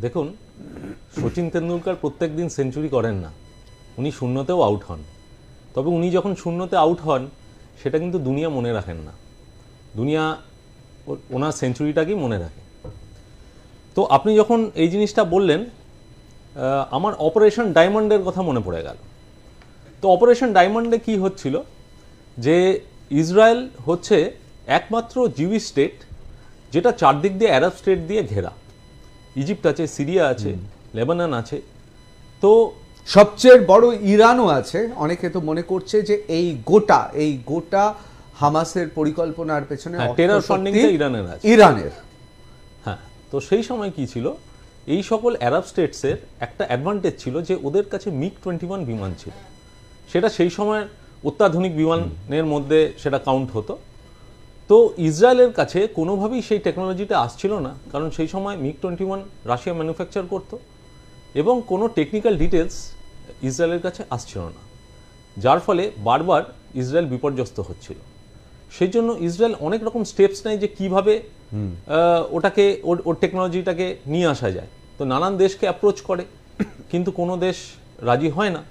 দেখুন, সচিন তেন্ডুলকর প্রত্যেক দিন সেঞ্চুরি করেন না, উনি শূন্যতেও আউট হন। তবে উনি যখন শূন্যতে আউট হন সেটা কিন্তু দুনিয়া মনে রাখেন না, দুনিয়া ওনার সেঞ্চুরিটাকেই মনে রাখে। তো আপনি যখন এই জিনিসটা বললেন, আমার অপারেশন ডায়মন্ডের কথা মনে পড়ে গেল। তো অপারেশন ডায়মন্ডে কি হচ্ছিল, যে ইসরায়েল হচ্ছে একমাত্র জিউস স্টেট যেটা চারদিক দিয়ে আরব স্টেট দিয়ে ঘেরা। ইজিপ্ট আছে, সিরিয়া আছে, লেবানন আছে, তো সবচেয়ে বড় ইরানও আছে। অনেকে তো মনে করছে যে এই গোটা হামাসের পরিকল্পনার পেছনে টেরর ফান্ডিংটা ইরানের আছে। হ্যাঁ, তো সেই সময় কি ছিল, এই সকল আরব স্টেটসের একটা অ্যাডভান্টেজ ছিল যে ওদের কাছে MiG-21 বিমান ছিল। সেটা সেই সময়ের অত্যাধুনিক বিমানের মধ্যে সেটা কাউন্ট হতো। তো ইসরায়েলের কাছে কোনোভাবেই সেই টেকনোলজিটা আসছিল না, কারণ সেই সময় MiG-21 রাশিয়া ম্যানুফ্যাকচার করতো এবং কোনো টেকনিক্যাল ডিটেলস ইসরায়েলের কাছে আসছিল না, যার ফলে বারবার ইসরায়েল বিপর্যস্ত হচ্ছিল। সেই জন্য ইসরায়েল অনেক রকম স্টেপস নেয় যে কীভাবে ওটাকে ওর টেকনোলজিটাকে নিয়ে আসা যায়। তো নানান দেশকে অ্যাপ্রোচ করে, কিন্তু কোনো দেশ রাজি হয় না।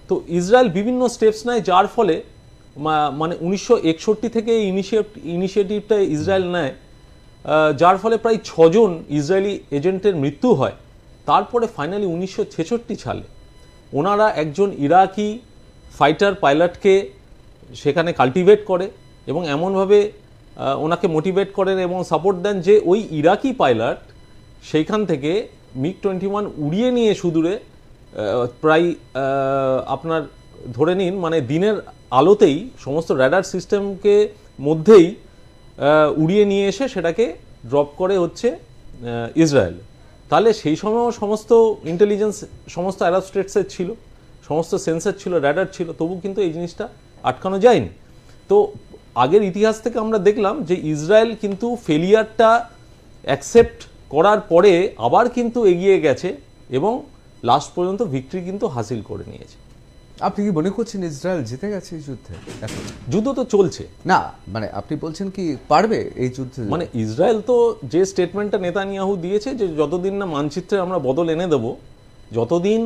তো ইসরায়েল বিভিন্ন স্টেপস নেয়, যার ফলে মানে 1961 থেকে ইনিশিয়েটিভটা ইসরায়েল নেয়, যার ফলে প্রায় 6 জন ইসরায়েলি এজেন্টের মৃত্যু হয়। তারপরে ফাইনালি 1966 সালে ওনারা একজন ইরাকি ফাইটার পাইলটকে সেখানে কাল্টিভেট করে এবং এমনভাবে ওনাকে মোটিভেট করেন এবং সাপোর্ট দেন যে ওই ইরাকি পাইলট সেইখান থেকে MiG-21 উড়িয়ে নিয়ে সুদূরে প্রায় আপনার ধরে নিন মানে দিনের আলোতেই সমস্ত র্যাডার সিস্টেমকে মধ্যেই উড়িয়ে নিয়ে এসে সেটাকে ড্রপ করে হচ্ছে ইসরায়েল। তাহলে সেই সময়ও সমস্ত ইন্টেলিজেন্স সমস্ত আরব স্টেটসের ছিল, সমস্ত সেন্সর ছিল, র্যাডার ছিল, তবু কিন্তু এই জিনিসটা আটকানো যায়নি। তো আগের ইতিহাস থেকে আমরা দেখলাম যে ইসরায়েল কিন্তু ফেলিয়ারটা অ্যাকসেপ্ট করার পরে আবার কিন্তু এগিয়ে গেছে এবং লাস্ট পর্যন্ত ভিক্টরি কিন্তু হাসিল করে নিয়েছে। আপনি কি মনে করছেন ইসরায়েল জিতে গেছে এই যুদ্ধে? এখন যুদ্ধ তো চলছে না, মানে আপনি বলছেন কি পারবে এই যুদ্ধে? মানে ইসরায়েল তো যে স্টেটমেন্টটা নেতানিয়াহু দিয়েছে যে যতদিন না মানচিত্রে আমরা বদল এনে দেব, যতদিন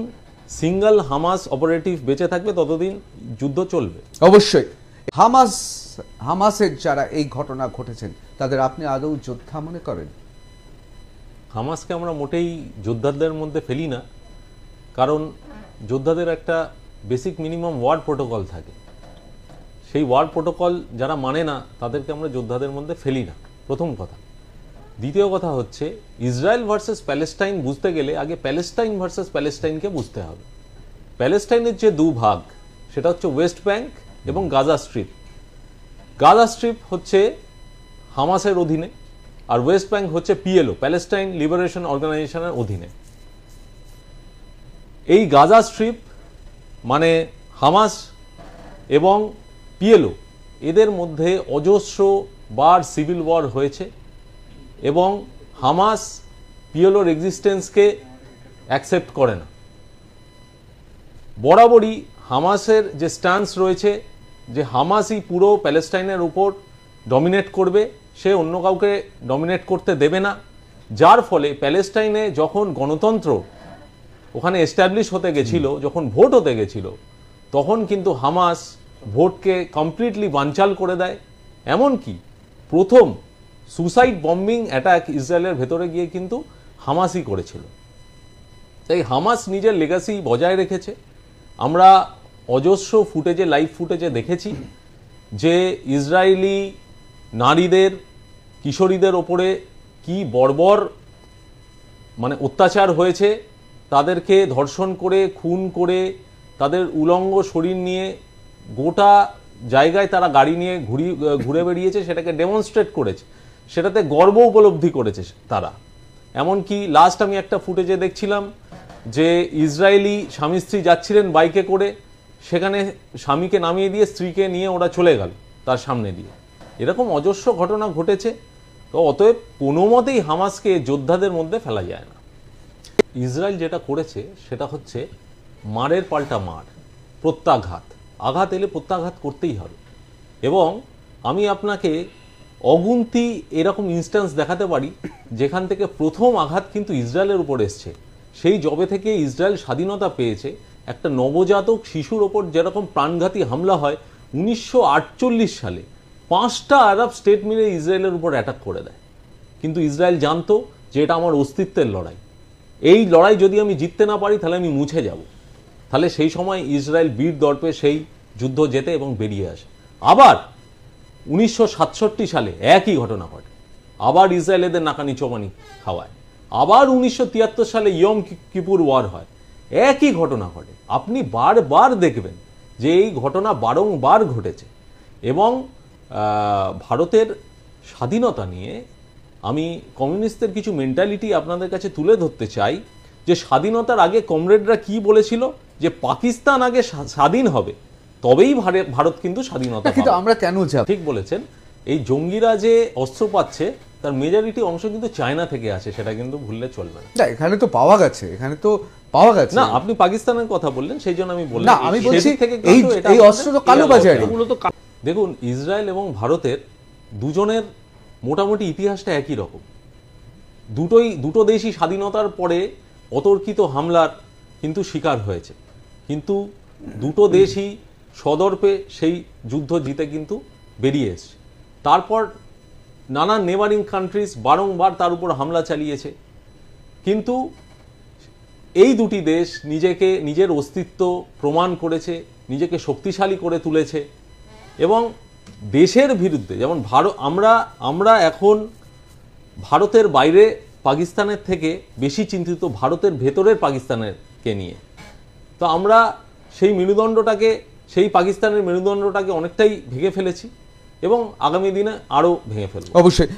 সিঙ্গল হামাস অপারেটিভ বেঁচে থাকবে ততদিন যুদ্ধ চলবে। অবশ্যই। হামাসের যারা এই ঘটনা ঘটেছেন তাদের আপনি আদৌ যোদ্ধা মনে করেন? হামাসকে আমরা মোটেই যোদ্ধাদের মধ্যে ফেলি না, কারণ যোদ্ধাদের একটা বেসিক মিনিমাম ওয়ার প্রোটোকল থাকে, সেই ওয়ার প্রোটোকল যারা মানে না তাদেরকে আমরা যোদ্ধাদের মধ্যে ফেলি না, প্রথম কথা। দ্বিতীয় কথা হচ্ছে ইসরায়েল ভার্সেস প্যালেস্টাইন বুঝতে গেলে আগে প্যালেস্টাইন ভার্সেস প্যালেস্টাইনকে বুঝতে হবে। প্যালেস্টাইনের যে দুভাগ সেটা হচ্ছে ওয়েস্ট ব্যাংক এবং গাজা স্ট্রিপ। গাজা স্ট্রিপ হচ্ছে হামাসের অধীনে আর ওয়েস্ট ব্যাংক হচ্ছে PLO, প্যালেস্টাইন লিবারেশন অর্গানাইজেশনের অধীনে। এই গাজা স্ট্রিপ মানে হামাস এবং PLO এদের মধ্যে অজস্র বার সিভিল ওয়ার হয়েছে এবং হামাস PLOর এক্সিস্টেন্সকে অ্যাকসেপ্ট করে না। বরাবরই হামাসের যে স্ট্যান্স রয়েছে যে হামাসই পুরো প্যালেস্টাইনের উপর ডমিনেট করবে, সে অন্য কাউকে ডমিনেট করতে দেবে না, যার ফলে প্যালেস্টাইনে যখন গণতন্ত্র ওখানে এস্টাবলিশ হতে গেছিল, যখন ভোট হতে গেছিল, তখন কিন্তু হামাস ভোটকে কমপ্লিটলি বানচাল করে দেয়। এমনকি প্রথম সুসাইড বম্বিং অ্যাটাক ইসরায়েলের ভেতরে গিয়ে কিন্তু হামাসই করেছিল। তাই হামাস নিজের লেগাসি বজায় রেখেছে। আমরা অজস্র ফুটেজে, লাইভ ফুটেজে দেখেছি যে ইসরায়েলি নারীদের, কিশোরীদের ওপরে কি বর্বর মানে অত্যাচার হয়েছে, তাদেরকে ধর্ষণ করে, খুন করে, তাদের উলঙ্গ শরীর নিয়ে গোটা জায়গায় তারা গাড়ি নিয়ে ঘুরে বেরিয়েছে, সেটাকে ডেমনস্ট্রেট করেছে, সেটাতে গর্ব উপলব্ধি করেছে তারা। এমনকি লাস্ট আমি একটা ফুটেজে দেখছিলাম যে ইসরায়েলি স্বামী স্ত্রী যাচ্ছিলেন বাইকে করে, সেখানে স্বামীকে নামিয়ে দিয়ে স্ত্রীকে নিয়ে ওরা চলে গেল তার সামনে দিয়ে। এরকম অজস্র ঘটনা ঘটেছে। তো অতএব কোনো মতেই হামাসকে যোদ্ধাদের মধ্যে ফেলা যায় না। ইসরায়েল যেটা করেছে সেটা হচ্ছে মারের পাল্টা মার, প্রত্যাঘাত। আঘাত এলে প্রত্যাঘাত করতেই হবে। এবং আমি আপনাকে অগুন্তি এরকম ইনস্ট্যান্স দেখাতে পারি যেখান থেকে প্রথম আঘাত কিন্তু ইসরায়েলের উপর এসছে। সেই জবে থেকে ইসরায়েল স্বাধীনতা পেয়েছে, একটা নবজাতক শিশুর ওপর যেরকম প্রাণঘাতী হামলা হয় 1948 সালে 5টা আরব স্টেট মিলে ইসরায়েলের উপর অ্যাটাক করে দেয়। কিন্তু ইসরায়েল জানতো যে এটা আমার অস্তিত্বের লড়াই, এই লড়াই যদি আমি জিততে না পারি তাহলে আমি মুছে যাব। তাহলে সেই সময় ইসরায়েল বীর দর্পে সেই যুদ্ধ জেতে এবং বেরিয়ে আসে। আবার 1967 সালে একই ঘটনা ঘটে, আবার ইসরায়েল এদের নাকানি চোবানি খাওয়ায়। আবার 1973 সালে ইয়ম কিপুর ওয়ার হয়, একই ঘটনা ঘটে। আপনি বারবার দেখবেন যে এই ঘটনা বারংবার ঘটেছে। এবং ভারতের স্বাধীনতা নিয়ে আমি কমিউনিস্টদের কিছু মেন্টালিটি আপনাদের কাছে তুলে ধরতে চাই, যে স্বাধীনতার আগে কমরেডরা কি বলেছিল, যে পাকিস্তান আগে স্বাধীন হবে তবেই ভারত কিন্তু স্বাধীনতা পাবে। কিন্তু আমরা কেন যাব? ঠিক বলেছেন। এই জঙ্গিরা যে অস্ত্র পাচ্ছে তার মেজরিটি অংশ কিন্তু চায়না থেকে আসে, সেটা কিন্তু ভুললে চলবে না। এখানে তো পাওয়া গেছে, এখানে তো পাওয়া গেছে না। আপনি পাকিস্তানের কথা বললেন, সেই জন্য আমি বললাম। না, আমি বলছি এই অস্ত্র তো কালো বাজারি। দেখুন, ইসরায়েল এবং ভারতের দুজনের মোটামুটি ইতিহাসটা একই রকম। দুটো দেশই স্বাধীনতার পরে অতর্কিত হামলার কিন্তু শিকার হয়েছে, কিন্তু দুটো দেশই সদর্পে সেই যুদ্ধ জিতে কিন্তু বেরিয়ে এসছে। তারপর নানা নেবারিং কান্ট্রিজ বারংবার তার উপর হামলা চালিয়েছে, কিন্তু এই দুটি দেশ নিজের অস্তিত্ব প্রমাণ করেছে, নিজেকে শক্তিশালী করে তুলেছে। এবং দেশের বিরুদ্ধে, যেমন আমরা এখন ভারতের বাইরে পাকিস্তানের থেকে বেশি চিন্তিত ভারতের ভেতরের পাকিস্তানেরকে নিয়ে। তো আমরা সেই পাকিস্তানের মেরুদণ্ডটাকে অনেকটাই ভেঙে ফেলেছি এবং আগামী দিনে আরও ভেঙে ফেলব। অবশ্যই।